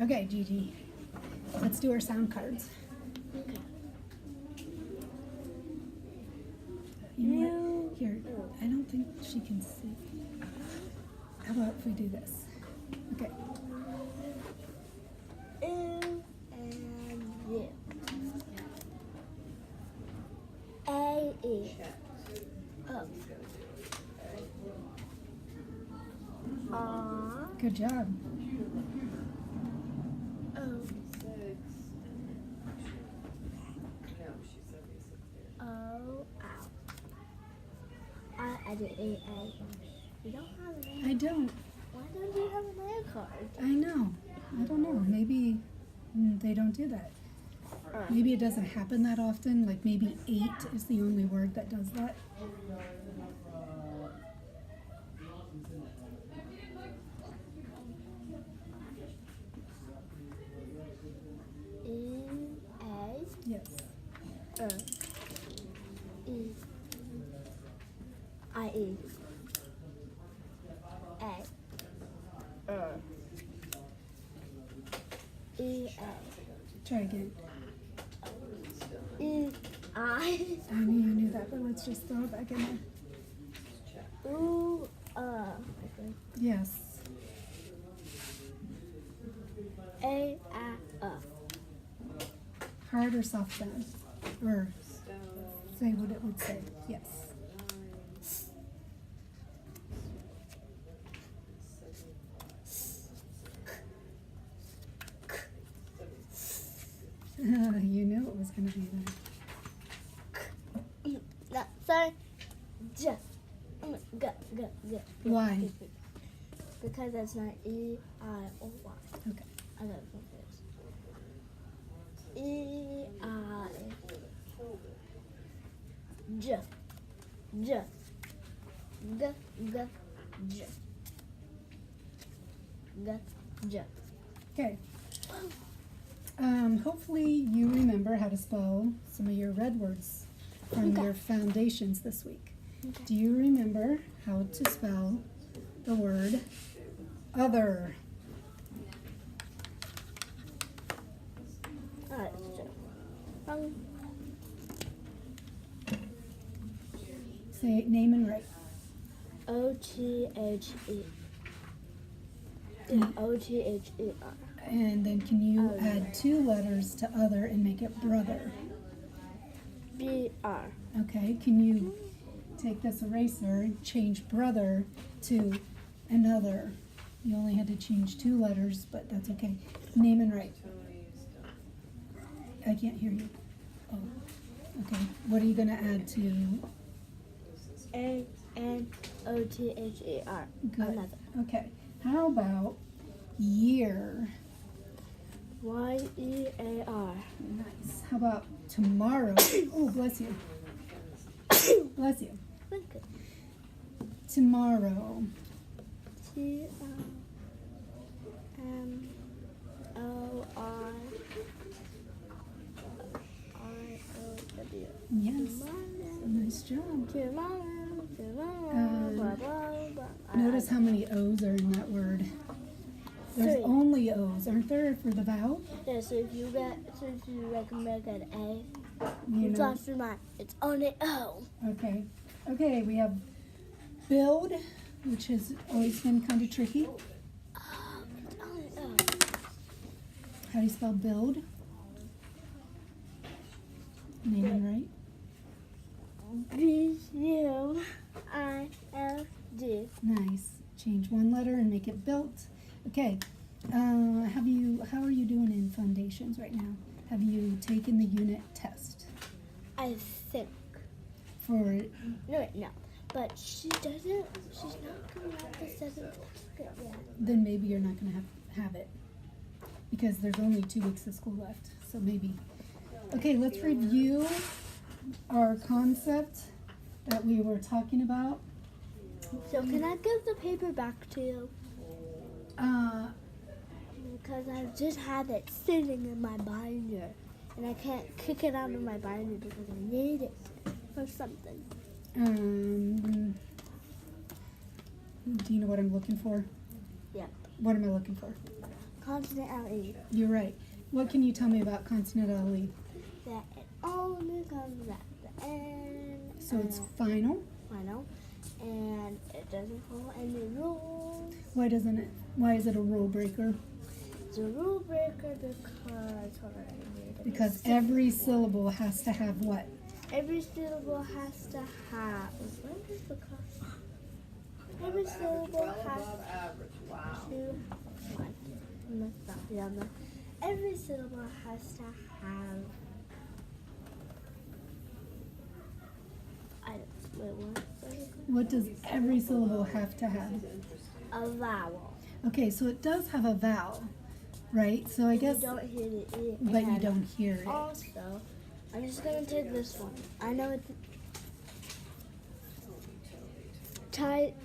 Okay, Gigi. Let's do our sound cards. Okay. You know what? Here, I don't think she can see. How about if we do this? Okay. U and U. A E O. R Good job. O O I did A. You don't have an A. I don't. Why don't you have an A card? I know. I don't know. Maybe they don't do that. Maybe it doesn't happen that often. Like maybe 8 is the only word that does that. E A Yes. E I E A E A Try again. E I I knew you knew that, but let's just throw it back in there. U Yes. A Hard or soft sound? Or say what it would say. Yes. You knew it was going to be there. No, sorry. J. G. Why? Because that's not E I or Y. Okay. I don't think this. E I J. J. G. G. J. G. J. Okay. Hopefully you remember how to spell some of your red words from Okay. your foundations this week. Okay. Do you remember how to spell the word other? Alright, so. Say name and write. O-T-H-E. O-T-H-E-R. And then can you Other. add 2 letters to other and make it brother? B-R. Okay, can you take this eraser and change brother to another? You only had to change 2 letters, but that's okay. Name and write. I can't hear you. Oh, okay. What are you going to add to? A-N-O-T-H-E-R. Good. Another. Okay. How about year? Y-E-A-R. Nice. How about tomorrow? Oh, bless you. Bless you. Okay. Tomorrow. T-M-O-R-I-O-W. Yes. Nice job. Tomorrow, blah, blah, blah. Notice how many O's are in that word. There's 3. only O's, aren't there, for the vowel? Yeah, so if you like make an A, You it's know. off your mind. It's only O. Okay. Okay, we have build, which has always been kind of tricky. Oh, it's only O. How do you spell build? Name and write. B-U-I-L-D. Nice. Change 1 letter and make it built. Okay. How are you doing in foundations right now? Have you taken the unit test I think. for? No. But she's not coming out the 7th yet. Then maybe you're not going to have it because there's only 2 weeks of school left. So maybe. Okay, let's review our concept that we were talking about. So can I give the paper back to you? Because I just have it sitting in my binder. And I can't kick it out of my binder because I need it for something. Do you know what I'm looking for? Yep. What am I looking for? consonant L-E. You're right. What can you tell me about consonant LE? That it only comes at the end. So it's final. Final. And it doesn't follow any rules. Why is it a rule breaker? It's a rule breaker because, hold on, I need to Because see. every syllable has to have what? Every syllable has to have. What is the cost? Every syllable has average. Wow. to. What? Must not be on there. Every syllable has to have. Wait, what? What does every syllable have to have? A vowel. Okay, so it does have a vowel, right? So I guess, You don't hear the E. but you and don't hear it. Also, I'm just gonna take this one. I know it's title.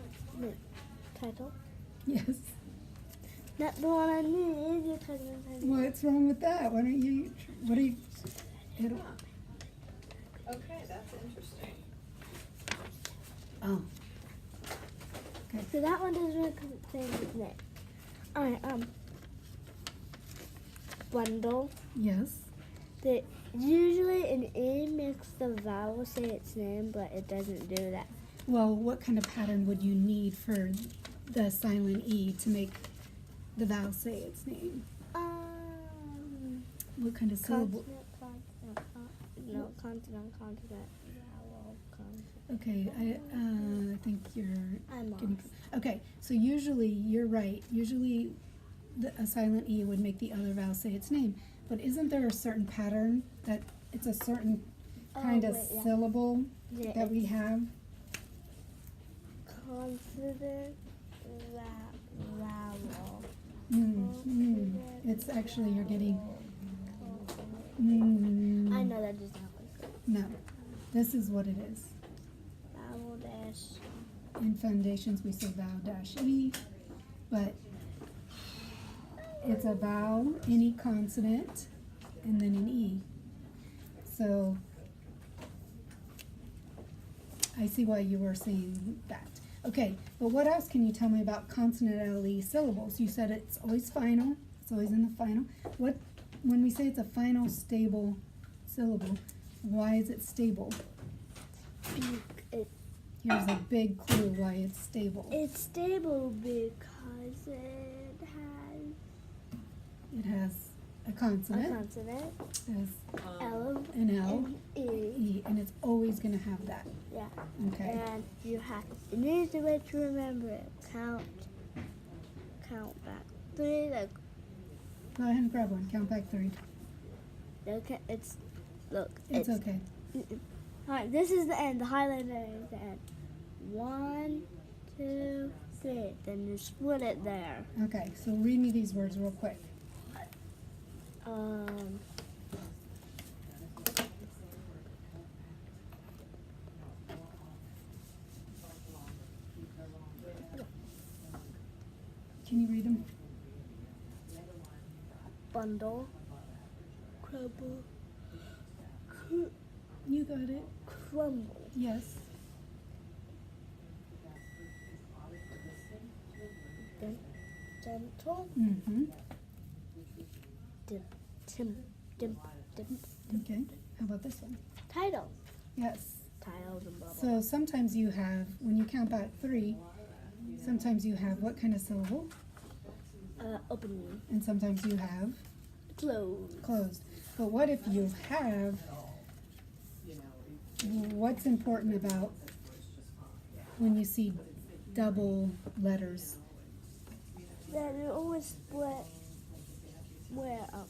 Yes. Not the one I need. You're talking about title. What's wrong with that? What are you? It'll, Okay, that's interesting. oh. So that one doesn't really say his name. Alright, bundle. Yes. Usually an E makes the vowel say its name, but it doesn't do that. Well, what kind of pattern would you need for the silent E to make the vowel say its name? What kind of syllable? Consonant, vowel, consonant. Okay, I think you're I'm getting. lost. Okay, so usually you're right. Usually, a silent E would make the other vowel say its name. But isn't there a certain pattern that it's a certain kind of wait, yeah. syllable Yeah, that we have? Consonant, vowel. It's actually you're getting. I know that does not work. No, this is what it is. Vowel dash. In foundations, we say vowel dash E, but it's a vowel, any consonant, and then an E. So I see why you were saying that. Okay, but what else can you tell me about consonant LE syllables? You said it's always final. It's always in the final. When we say it's a final stable syllable, why is it stable? Here's a big clue why it's stable. It's stable because It has a a consonant, consonant, it has L, an L, and E. E, and it's always going to have that. Yeah. Okay. And an easy way to remember it. Count back 3. Like, Go ahead and grab one. Count back 3. okay, it's It's okay. Alright, this is the end. The highlighter is the end. 1, 2, 3. Then you split it there. Okay, so read me these words real quick. Can you read them? Bundle, crumble, You got it. crumble, Yes. gentle, Mm-hmm. dimp. Okay. How about this one? Title. Yes. Titles and blah blah. So sometimes you have, when you count back 3, sometimes you have what kind of syllable? Opening. And sometimes you have Close. closed. But what if you have, what's important about when you see double letters? Then you always split where up.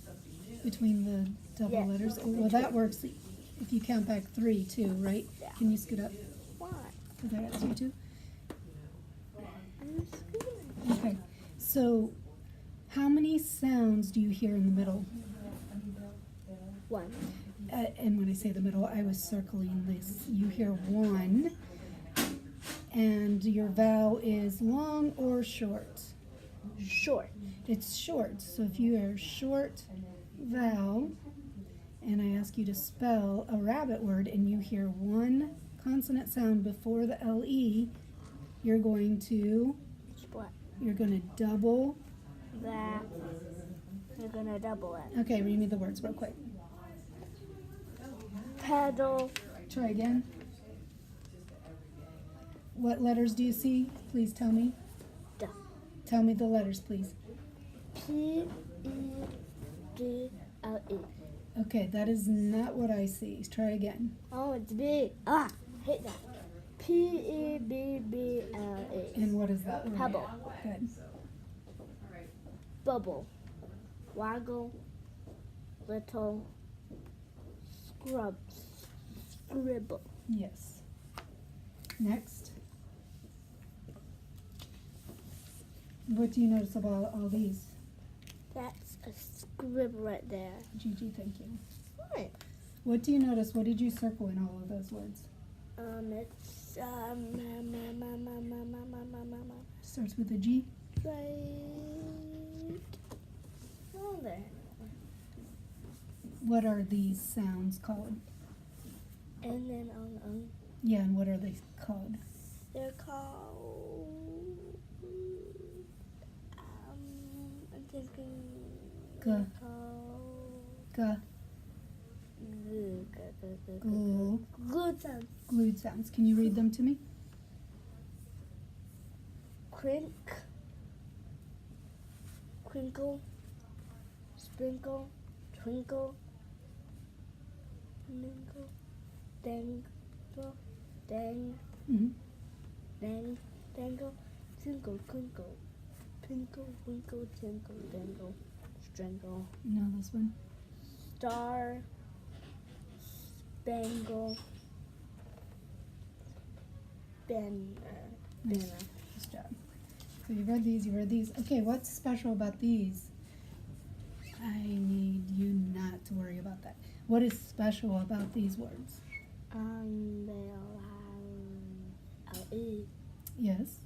Between the double Yeah. letters? Well, that works if you count back 3 too, right? Yeah. Can you scoot up? Why? Because I asked you to. I'm screaming. Okay. So, how many sounds do you hear in the middle? 1. And when I say the middle, I was circling this. You hear 1, and your vowel is long or short? Short. It's short. So if you are short vowel, and I ask you to spell a rabbit word, and you hear 1 consonant sound before the LE, you're going to Split. double That gonna double it. Okay, read me the words real quick. Pedal. Try again. What letters do you see? Please tell me. D. Tell me the letters, please. Pedle. Okay, that is not what I see. Try again. Oh, it's B. Ah, hate that. Pebble. And what is that word? Pebble. Good. Bubble. Waggle. Little. Scrub. Scribble. Yes. Next. What do you notice about all these? That's a scribble right there. Gigi, thank you. Right. What do you notice? What did you circle in all of those words? It's Starts with a G. right on there. What are these sounds called? And then Yeah, and what are they called? they're called. I'm thinking. G. They're called. G. Gl. Good sounds. Glued sounds. Can you read them to me? Crink. Crinkle. Sprinkle. Twinkle. Minkle. Dangle. Dang. Mm-hmm. Dang. Dangle. Twinkle. Twinkle. Twinkle. Winkle. Tinkle. Dangle. Strangle. You know this one? Star. Spangle. Banner. Nice. Banner. Nice job. So you read these, you read these. Okay, what's special about these? I need you not to worry about that. What is special about these words? They'll have L-E, Yes.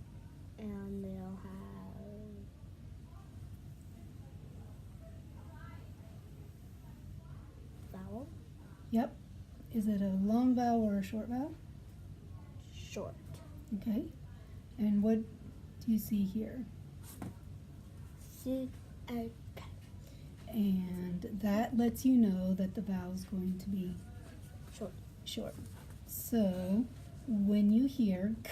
and they'll have vowel, Yep. Is it a long vowel or a short vowel? short. Okay. And what do you see here? C-A-K. And that lets you know that the vowel is going to be Short. short. So when you hear k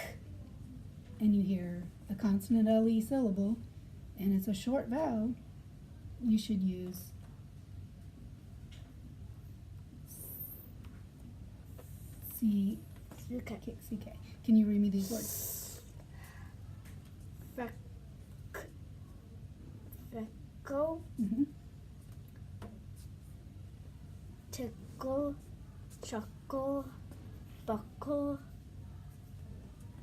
and you hear a consonant LE syllable and it's a short vowel, you should use C C-K. CK. Can you read me these words? Freckle, Mm-hmm. tickle, chuckle, buckle,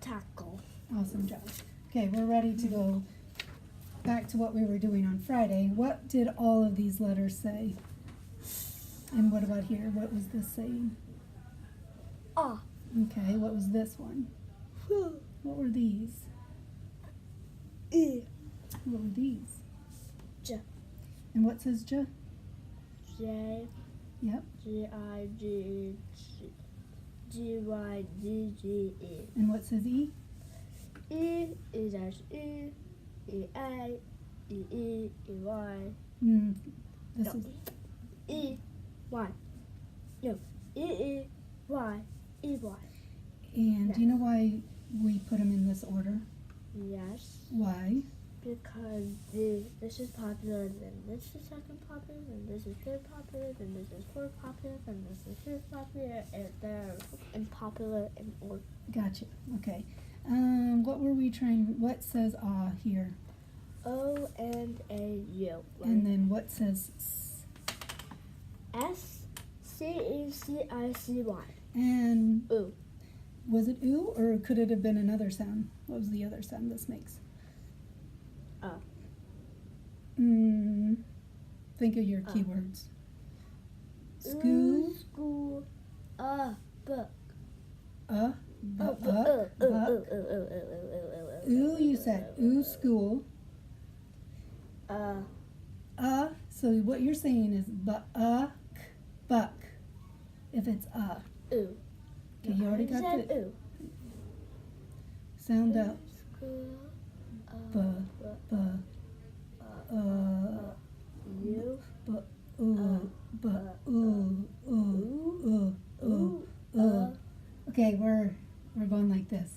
tackle. Awesome job. Okay, we're ready to go back to what we were doing on Friday. What did all of these letters say? And what about here? What was this saying? Ah. Okay, what was this one? What were these? E. What were these? J. And what says J? J. Yep. G-I-G-G. G-Y-G-G-E. And what says E? E dash E. E-A. E-E. E-Y. This No. is E-Y. No. E-E-Y. E-Y. and do you know why we put them in this order? Yes. Why? Because this is popular, then this is second popular, then this is third popular, then this is fourth popular, then this is fifth popular, and they're unpopular in order. Gotcha. Okay. What were we trying? What says ah here? O and A U. And then what says s? S-C-E-C-I-C-Y. And Ooh. was it oo or could it have been another sound? What was the other sound this makes? Think of your keywords. School. School. Book. Buck. Ooh, you said ooh, school. So what you're saying is buck, buck. If it's Ooh. Okay, you already got said the ooh. sound out. School. Bu, bu, You. Okay, we're going like this.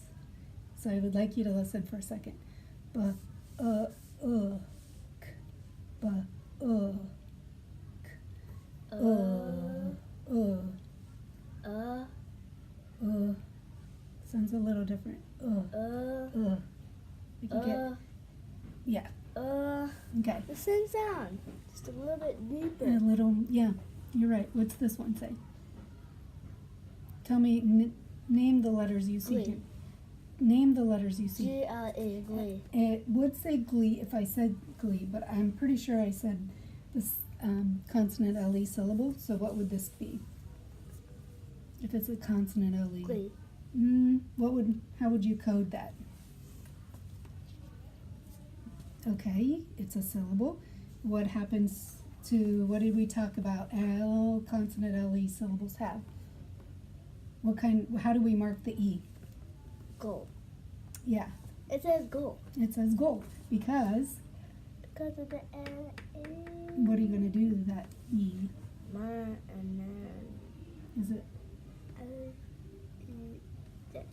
So I would like you to listen for a second. K, sounds a little different. We can get, yeah. Okay. The same sound, just a little bit deeper. A little, yeah. You're right. What's this one say? Tell me, name the letters you see Glee. here. Name the letters you see. G-L-E, glee. It would say glee if I said glee, but I'm pretty sure I said this consonant LE syllable. So what would this be? If it's a consonant LE. Glee. How would you code that? Okay, it's a syllable. What happens to, what did we talk about? Consonant LE syllables have. How do we mark the E? Goal. Yeah, It says goal. it says goal because Because of the L-E. what are you going to do to that E? And then Is it, L-E, this.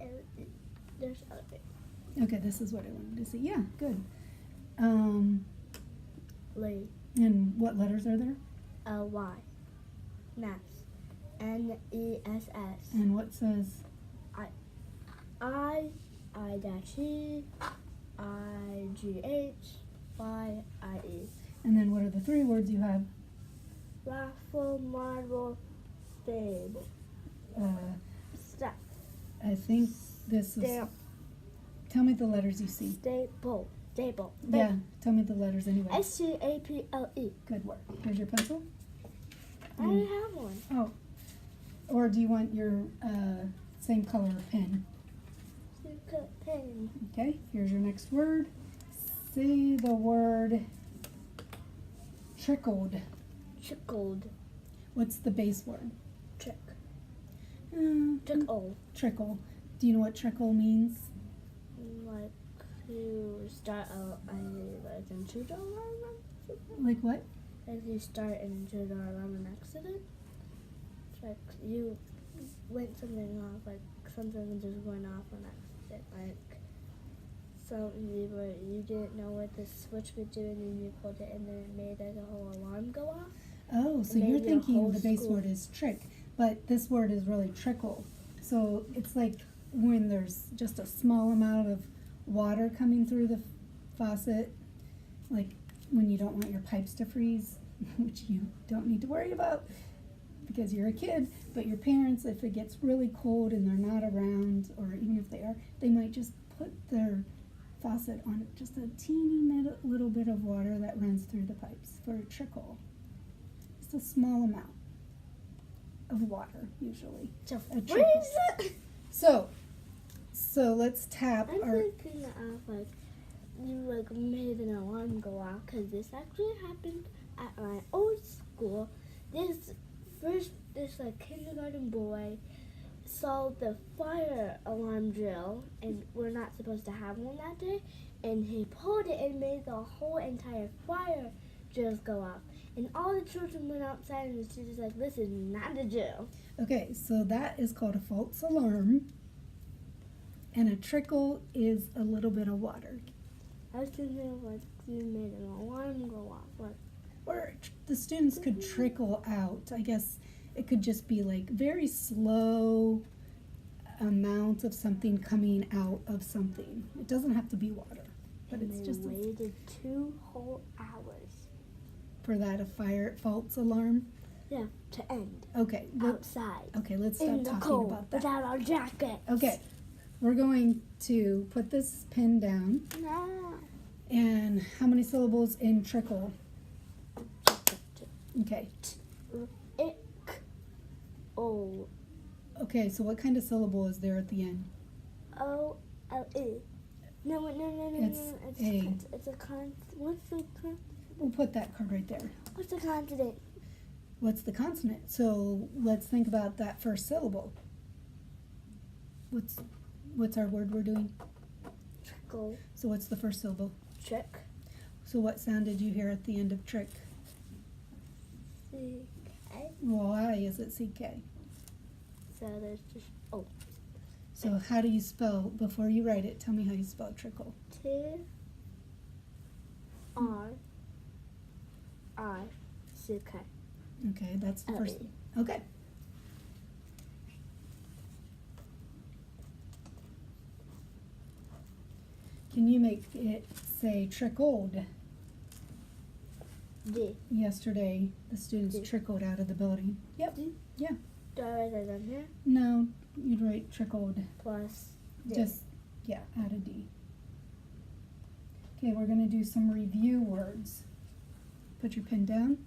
L-E, there's other. okay, this is what I wanted to see. Yeah, good. Lee. And what letters are there? L-Y. Ness. N-E-S-S. And what says, I-E, I-G-H, Y-I-E. and then what are the three words you have? Raffle, marble, stable. Step. I think this is, Stamp. tell me the letters you see. Staple. Staple. Yeah, tell me the letters anyway. S-T-A-P-L-E. Good work. Here's your pencil. I already have one. Oh, or do you want your same color pen? Super pen. Okay, here's your next word. Say the word trickled. Trickled. What's the base word? Trick. Uh, Trickle. Trickle. Do you know what trickle means? Like to start out, like into the alarm. Like what? Like you start into the alarm accident. It's like you went something off, like something just went off on accident, like you didn't know what the switch would do, and then you pulled it, and then it made like a whole alarm go off. Oh, so Maybe you're a thinking whole the base school. word is trick, but this word is really trickle. So it's like when there's just a small amount of water coming through the faucet, like when you don't want your pipes to freeze, which you don't need to worry about because you're a kid, but your parents, if it gets really cold and they're not around, or even if they are, they might just put their faucet on just a teeny little bit of water that runs through the pipes for a trickle. Just a small amount of water, usually. So A freeze trickle. it. So let's tap I'm our. thinking of like you like made an alarm go off, because this actually happened at my old school. This like kindergarten boy saw the fire alarm drill, and we're not supposed to have one that day, and he pulled it and made the whole entire fire drills go off. And all the children went outside, and the teacher's like, "This is not a drill." Okay, so that is called a false alarm, and a trickle is a little bit of water. I was thinking of like you made an alarm go off, like. Or the students could trickle out. I guess it could just be like very slow amounts of something coming out of something. It doesn't have to be water, but And it's they just waited 2 whole hours. for that a false alarm. Yeah, to end Okay, outside let's stop in the talking cold about that. without our jackets. Okay, we're going to put this pen down. No. And how many syllables in trickle? Okay. Ick. O. Okay, so what kind of syllable is there at the end? O. L. E. No. It's A. It's a con. What's the con? We'll put that card right there. What's the consonant? What's the consonant? So let's think about that first syllable. What's our word we're doing? Trickle. So what's the first syllable? Trick. So what sound did you hear at the end of trick? C-K. Why is it CK? So there's just O. So how do you spell, before you write it, tell me how you spell trickle. T-R-I-C-K. Okay, that's the Oh, first. yeah. Okay. Can you make it say trickled? D. Yesterday, the students D. trickled out of the building. Yep. D? Yeah. Do I write that down here? No, you'd write trickled. Plus D. Just, yeah, add a D. Okay, we're going to do some review words. Put your pen down.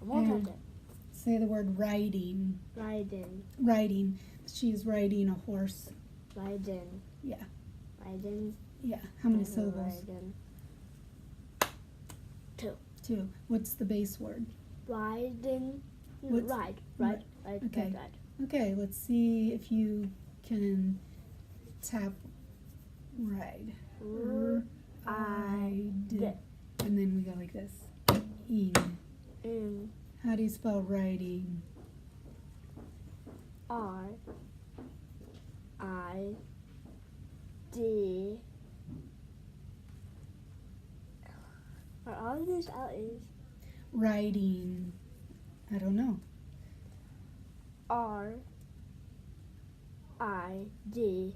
I won't and- touch it. Say the word riding. Riding. Riding. She's riding a horse. Riding. Yeah. Riding. Yeah. How many syllables? Riding. 2. 2. What's the base word? Riding. What's- Ride. Okay. Ride. Okay, let's see if you can tap ride. Ride. And then we go like this. Ing. In. How do you spell riding? R-I-D. Are all of these L's? Riding. I don't know. R-I-D.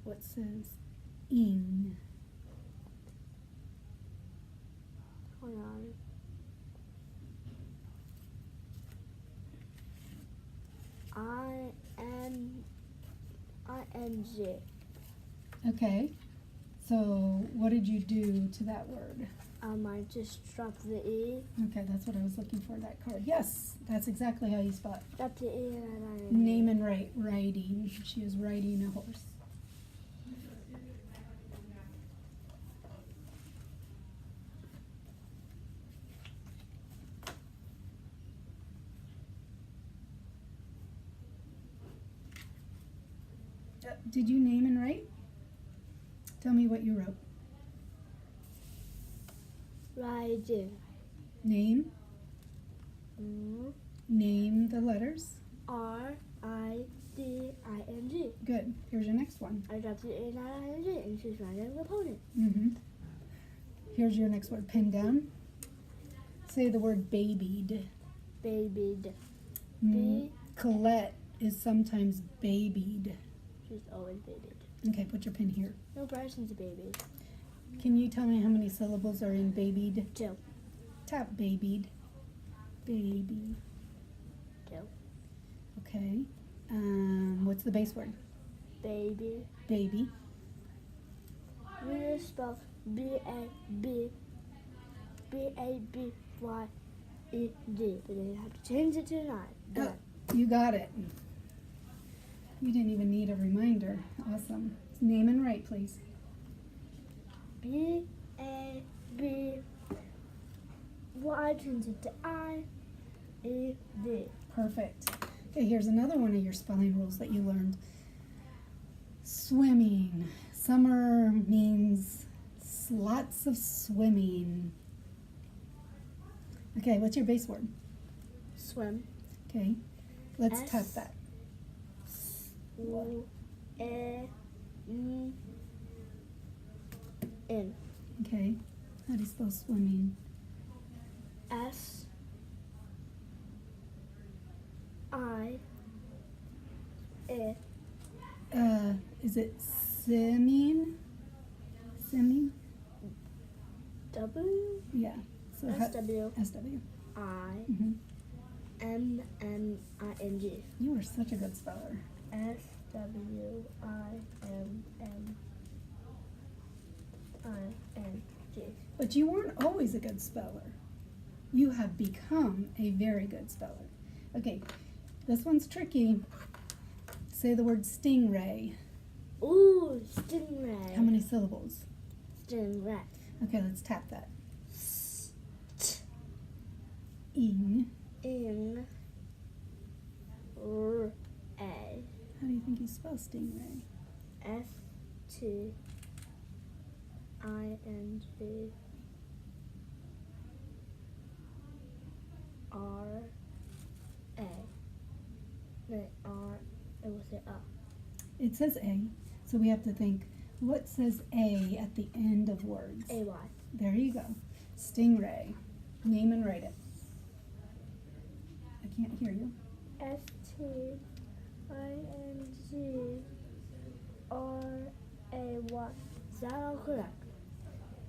What says ing? Hold on. I-N-G. Okay. So what did you do to that word? I just dropped the E. Okay, that's what I was looking for, that card. Yes, that's exactly how you spell it. Drop the E and I Name and write, riding. She is riding a horse. Did you name and write? Tell me what you wrote. Riding. Name. Mm. Name the letters. R-I-D-I-N-G. Good. Here's your next one. I dropped the A and I-N-G and she's riding a pony. Here's your next word. Pen down. Say the word babied. Babied. Colette is sometimes babied. She's always babied. Okay, put your pen here. No, Bryson's a baby. Can you tell me how many syllables are in babied? 2. Tap babied. Baby. 2. Okay. What's the base word? Baby. Baby. We just spell B-A-B-Y-E-D. But then you have to change it to an I. Done. You got it. You didn't even need a reminder. Awesome. Name and write, please. B-A-B-Y turns it to I-E-D. Perfect. Okay, here's another one of your spelling rules that you learned. Swimming. Summer means lots of swimming. Okay, what's your base word? Swim. Okay, let's S. tap that. N. Okay, how do you spell swimming? S. I. E. Is it simming? Simming? W. Yeah. So S-W. SW. I. Mhm. M-M-I-N-G. You are such a good speller. S-W-I-M-M-I-N-G. But you weren't always a good speller. You have become a very good speller. Okay, this one's tricky. Say the word stingray. Ooh, stingray. How many syllables? Stingray. Okay, let's tap that. Ing. In. R. A. How do you think you spell stingray? S-T-I-N-G. It says A, so we have to think, what says A at the end of words? A-Y. There you go. Stingray. Name and write it. I can't hear you. S-T-I-N-G-R-A-Y. Is that all correct?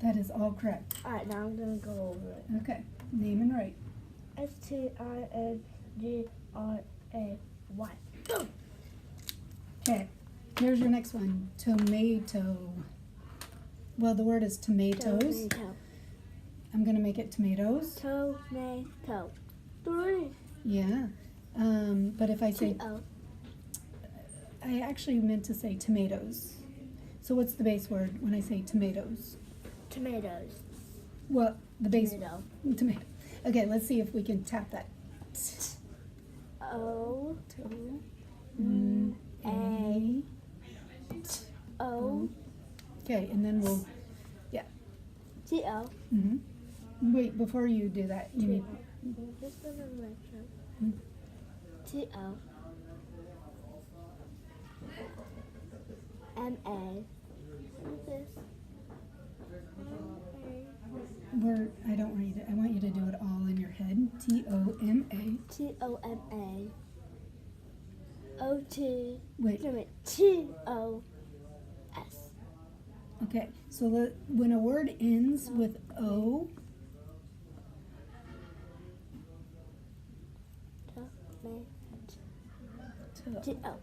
That is all correct. Alright, now I'm gonna go over it. Okay. Name and write. S-T-I-N-G-R-A-Y. Boom! Okay. Here's your next one. Tomato. Well, the word is tomatoes. Tomato. I'm going to make it tomatoes. Tomato. 3. Yeah. But if I say, T-O. I actually meant to say tomatoes. So what's the base word when I say tomatoes? Tomatoes. Well, the base Tomato. tomato. Okay, let's see if we can tap that. O. A. O. Okay, and then we'll. T-O. Wait, before you do that, you need. Just gonna write Hmm. T-O. M-A. What is this? I don't read it. I want you to do it all in your head. T-O-M-A. T-O-M-A. O-T. Wait. No, wait. T-O-S. Okay, so when a word ends with O, T-O.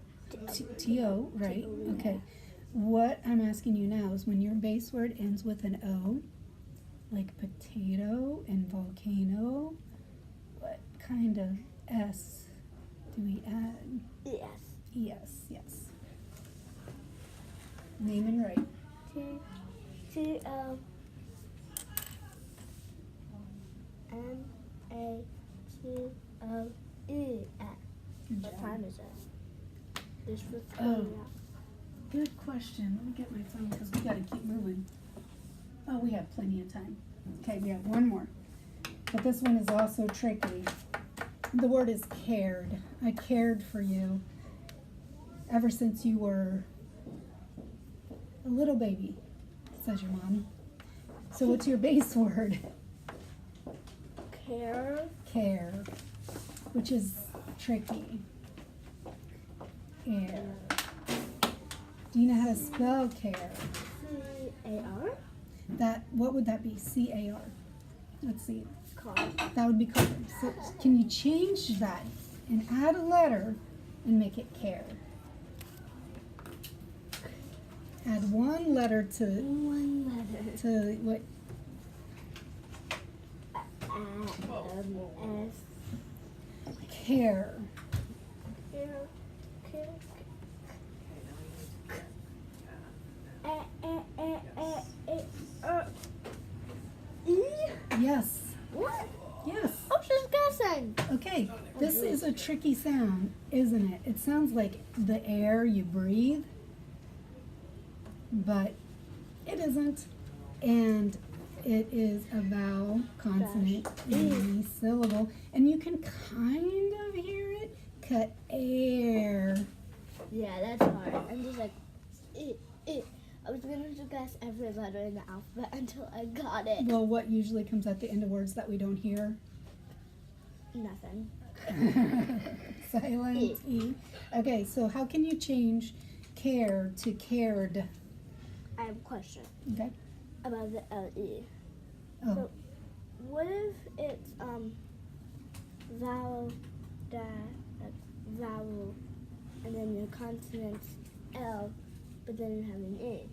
T-O, right? Okay. What I'm asking you now is when your base word ends with an O, like potato and volcano, what kind of S do we add? Yes. E-S, yes. Name and write. T-O. M-A-T-O-E-S. Good What job. time is it? This was Oh. Good question. Let me get my phone because we got to keep moving. Oh, we have plenty of time. Okay, we have one more. But this one is also tricky. The word is cared. I cared for you ever since you were a little baby, says your mom. So what's your base word? Care. Care, which is tricky. Care. Do you know how to spell care? C-A-R. What would that be? C-A-R. Let's see. Car. That would be car. So can you change that and add a letter and make it care? Add one letter to One letter. what? S. Care. Care. Care. E. Yes. What? Yes. Oh, she's guessing. Okay. This is a tricky sound, isn't it? It sounds like the air you breathe, but it isn't. And it is a vowel, consonant, E syllable, and you can kind of hear it. Cut air. Yeah, that's hard. I'm just like, I was gonna guess every letter in the alphabet until I got it. Well, what usually comes at the end of words that we don't hear? Nothing. Silent E. Okay, so how can you change care to cared? I have a question Okay. about the L-E. Oh, So, what if it's vowel, vowel, and then your consonant's L, but then you have an E?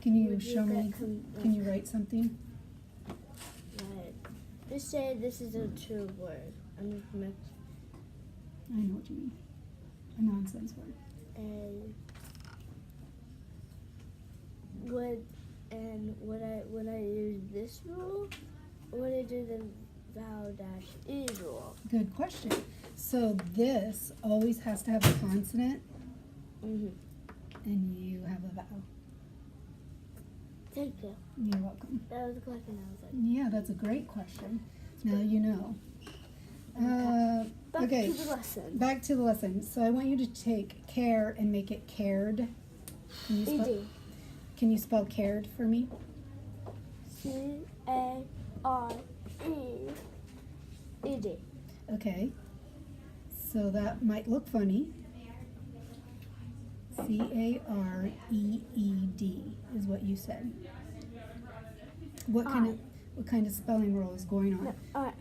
can you Would show me? get Can you write something? Like, just say this is a true word. I'm just gonna I know what you mean. A nonsense word. Would I use this rule, or would I do the vowel dash E rule? Good question. So this always has to have a consonant, Mm-hmm. and you have a vowel. Thank you. You're welcome. That was a question. I was like, Yeah, that's a great question. Now you know. Back Okay, to the lesson. back to the lesson. So I want you to take care and make it cared. Can you spell, E-D. can you spell cared for me? C-A-R-E-E-D. Okay. So that might look funny. C-A-R-E-E-D is what you said. What kind of spelling rule is going on? No,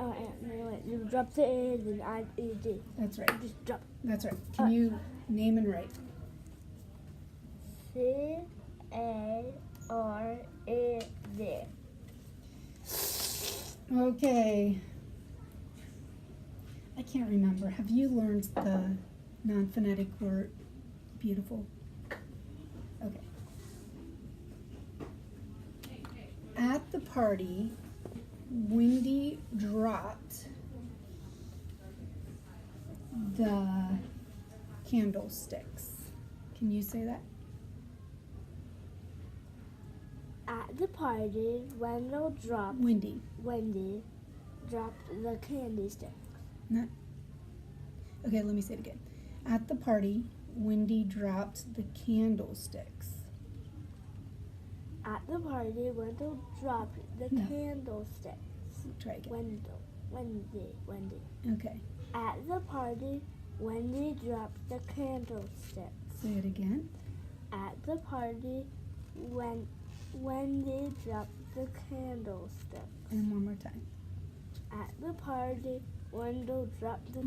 wait. You drop the A, then add E-D. That's right. Just drop That's right. Can you name and write? C-A-R-E-D. Okay. I can't remember. Have you learned the non-phonetic word beautiful? Okay. At the party, Wendy dropped the candlesticks. Can you say that? At the party, Wendy dropped the candy stick. Not. Okay, let me say it again. At the party, Wendy dropped the candlesticks. At the party, Wendell dropped the No. candlesticks. Try again. Wendy. Okay. At the party, Wendy dropped the candlesticks. Say it again. At the party, Wendy dropped the candlesticks. And one more time. At the party, Wendell dropped the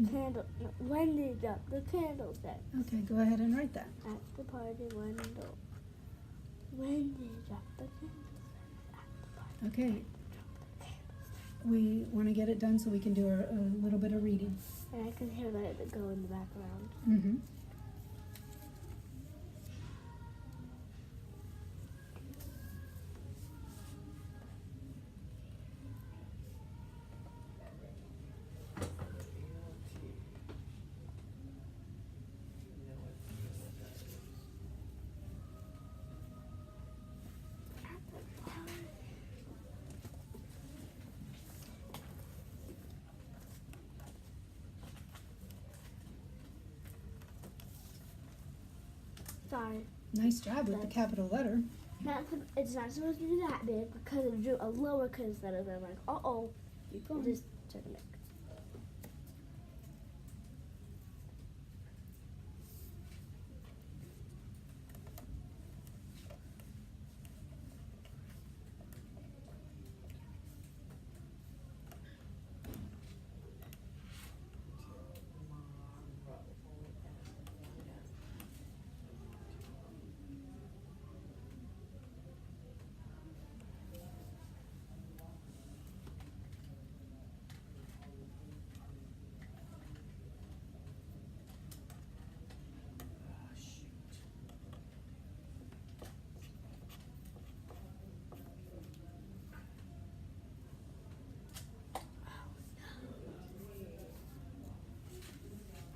Wendy dropped the candlesticks. Okay, go ahead and write that. At the party, Wendy dropped the candlesticks. At the party, Okay, dropped the candlesticks. we want to get it done so we can do a little bit of reading. And I can hear that go in the background. Mm-hmm. Sorry. Nice job with the capital letter. It's not supposed to be that big because it drew a lowercase letter. They're like, uh-oh. Keep going. Just took a minute.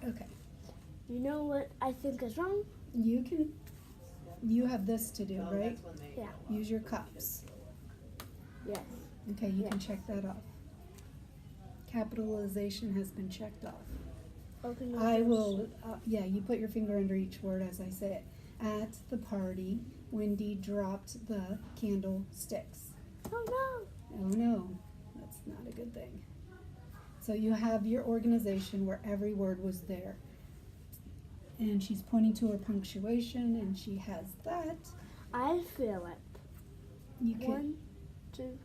Okay. You know what I think is wrong? You have this to do, No, right? that's when they Yeah. go up. Use your cups. Yes. Okay, you can Yeah. check that off. Capitalization has been checked off. Open I yours. will, yeah, you put your finger under each word as I say it. At the party, Wendy dropped the candlesticks. Oh no. Oh no, that's not a good thing. So you have your organization where every word was there. And she's pointing to her punctuation and she has that. I feel it. You can, 1, 2,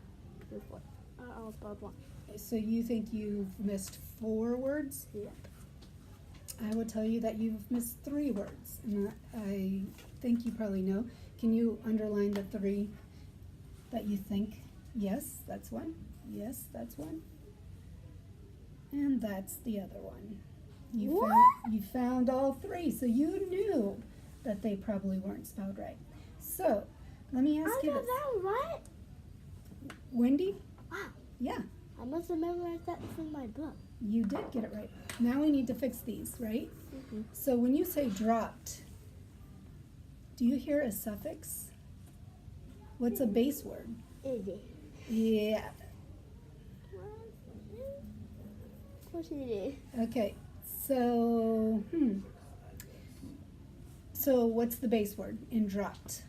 3, 4. I'll spell one. so you think you've missed 4 words? Yep. I would tell you that you've missed 3 words. And I think you probably know. Can you underline the 3 that you think? Yes, that's one. Yes, that's one. And that's the other one. What? You found all 3, so you knew that they probably weren't spelled right. So, let me ask I you got this. that right. Wendy? Wow. Yeah, I must have memorized that from my book. you did get it right. Now we need to fix these, right? Mm-hmm. So when you say dropped, do you hear a suffix? What's a base word? Easy. Yeah. for TD. Okay, so, So what's the base word in dropped?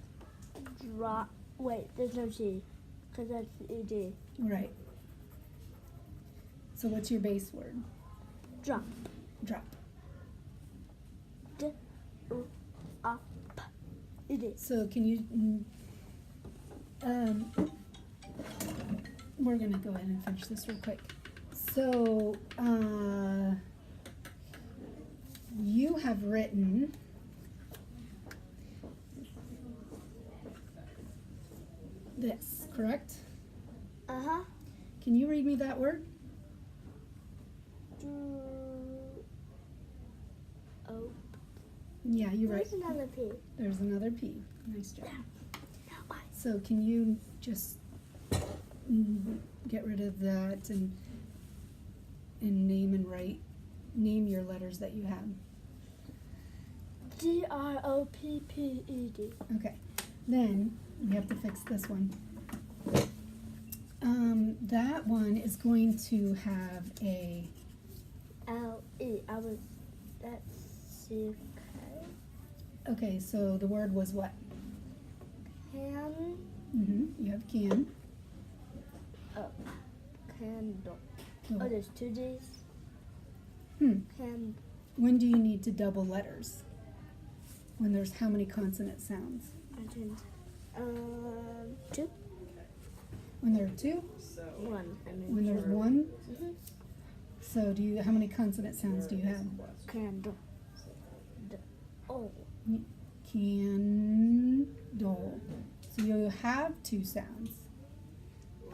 Drop. Wait, there's no T. Because that's ED. Right. So what's your base word? Drop. Drop. Up. ED. So can you, we're gonna go ahead and finish this real quick. So, you have written this, correct? Uh-huh. Can you read me that word? Oh. Yeah, you're right. There's another P. There's another P. Nice job. No, I. So can you just get rid of that and name and write, name your letters that you have. DROPPED. Okay. Then we have to fix this one. That one is going to have a LE. That's CK. okay, so the word was what? Can. You have can. Candle. Oh. Oh, there's two D's. Can. When do you need to double letters? When there's how many consonant sounds? I can. Two. When there are two? So, One. I mean. When there's one? Mhm. So do you, how many consonant sounds do you have? Candle. Oh. Candle. So you have two sounds.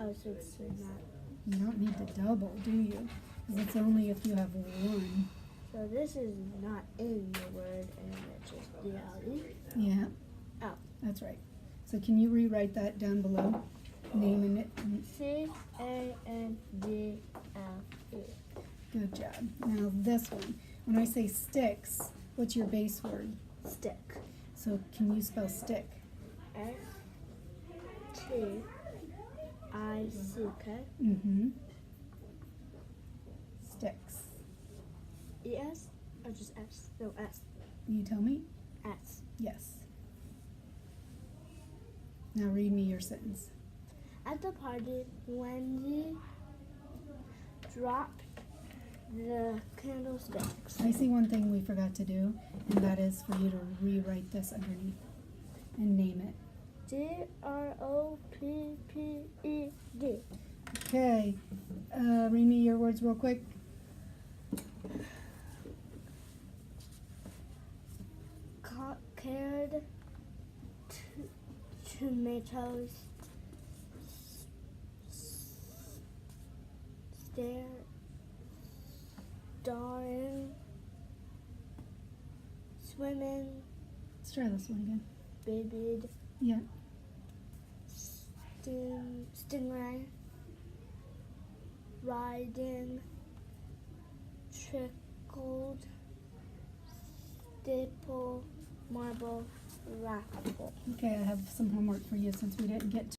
Oh, so it's not. You don't need to double, do you? Because it's only if you have one. So this is not in the word, and it's just DLE. Yeah. Oh. That's right. So can you rewrite that down below? Naming it. CANDLE. Good job. Now this one. When I say sticks, what's your base word? Stick. So can you spell stick? STICK. Sticks. ES or just S? No, S. You tell me? S. Yes. Now read me your sentence. At the party, Wendy dropped the candlesticks. I see one thing we forgot to do, and that is for you to rewrite this underneath and name it. DROPPED. Okay. Read me your words real quick. Cared tomatoes. Starring. Swimming. Let's try this one again. Babied. Yeah. Stingray. Riding. Trickled. Staple. Marble. Raffle. Okay, I have some homework for you since we didn't get